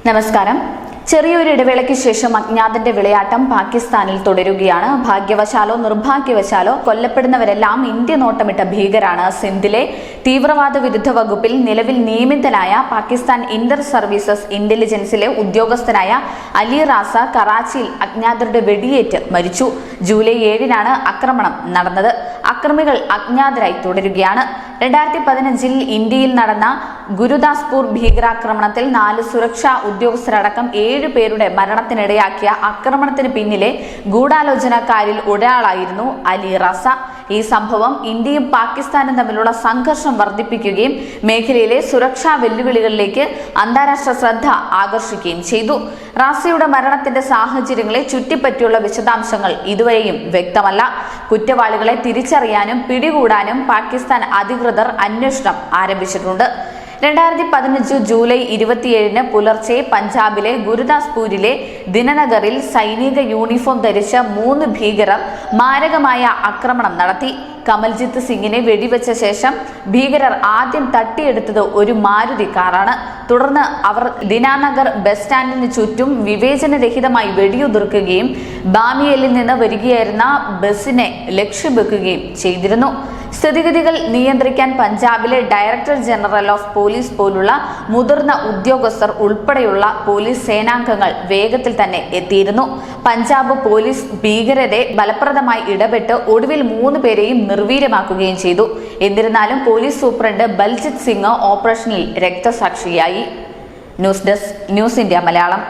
നമസ്കാരം. ചെറിയൊരു ഇടവേളയ്ക്ക് ശേഷം അജ്ഞാതന്റെ വിളയാട്ടം പാകിസ്ഥാനിൽ തുടരുകയാണ്. ഭാഗ്യവശാലോ നിർഭാഗ്യവശാലോ കൊല്ലപ്പെടുന്നവരെല്ലാം ഇന്ത്യ നോട്ടമിട്ട ഭീകരാണ്. സിന്ധിലെ തീവ്രവാദ വിരുദ്ധ വകുപ്പിൽ നിലവിൽ നിയമിതനായ പാകിസ്ഥാൻ ഇന്റർ സർവീസസ് ഇന്റലിജൻസിലെ ഉദ്യോഗസ്ഥനായ അലി റാസ കറാച്ചിയിൽ അജ്ഞാതരുടെ വെടിയേറ്റ് മരിച്ചു. ജൂലൈ 7-നാണ് ആക്രമണം നടന്നത്. അക്രമികൾ അജ്ഞാതരായി തുടരുകയാണ്. 2015-ൽ ഇന്ത്യയിൽ നടന്ന ഗുരുദാസ്പൂർ ഭീകരാക്രമണത്തിൽ 4 സുരക്ഷാ ഉദ്യോഗസ്ഥരടക്കം 7 പേരുടെ മരണത്തിനിടയാക്കിയ ആക്രമണത്തിന് പിന്നിലെ ഗൂഢാലോചനക്കാരിൽ ഒരാളായിരുന്നു അലി റാസ. ഈ സംഭവം ഇന്ത്യയും പാകിസ്ഥാനും തമ്മിലുള്ള സംഘർഷം വർദ്ധിപ്പിക്കുകയും മേഖലയിലെ സുരക്ഷാ വെല്ലുവിളികളിലേക്ക് അന്താരാഷ്ട്ര ശ്രദ്ധ ആകർഷിക്കുകയും ചെയ്തു. റാസയുടെ മരണത്തിന്റെ സാഹചര്യങ്ങളെ ചുറ്റിപ്പറ്റിയുള്ള വിശദാംശങ്ങൾ ഇതുവരെയും വ്യക്തമല്ല. കുറ്റവാളികളെ തിരിച്ചറിയാനും പിടികൂടാനും പാകിസ്ഥാൻ അധികൃതർ അന്വേഷണം ആരംഭിച്ചിട്ടുണ്ട്. 2015 ജൂലൈ 27-ന് പുലർച്ചെ പഞ്ചാബിലെ ഗുരുദാസ്പൂരിലെ ദിനനഗറിൽ സൈനിക യൂണിഫോം ധരിച്ച 3 ഭീകരർ മാരകമായ ആക്രമണം നടത്തി. കമൽജിത്ത് സിംഗിനെ വെടിവെച്ച ശേഷം ഭീകരർ ആദ്യം തട്ടിയെടുത്തത് ഒരു മാരുതി കാറാണ്. തുടർന്ന് അവർ ദിനാനഗർ ബസ് സ്റ്റാൻഡിന് ചുറ്റും വിവേചനരഹിതമായി വെടിയുതിർക്കുകയും ബാമിയലിൽ നിന്ന് വരികയായിരുന്ന ബസിനെ ലക്ഷ്യം വെക്കുകയും ചെയ്തിരുന്നു. സ്ഥിതിഗതികൾ നിയന്ത്രിക്കാൻ പഞ്ചാബിലെ ഡയറക്ടർ ജനറൽ ഓഫ് പോലീസ് പോലുള്ള മുതിർന്ന ഉദ്യോഗസ്ഥർ ഉൾപ്പെടെയുള്ള പോലീസ് സേനാംഗങ്ങൾ വേഗത്തിൽ തന്നെ എത്തിയിരുന്നു. പഞ്ചാബ് പോലീസ് ഭീകരരെ ഫലപ്രദമായി ഇടപെട്ട് ഒടുവിൽ 3 പേരെയും നിർവീര്യമാക്കുകയും ചെയ്തു. എന്നിരുന്നാലും പോലീസ് സൂപ്രണ്ട് ബൽജിത് സിംഗ് ഓപ്പറേഷനിൽ രക്തസാക്ഷിയായി. News desk, news India Malayalam.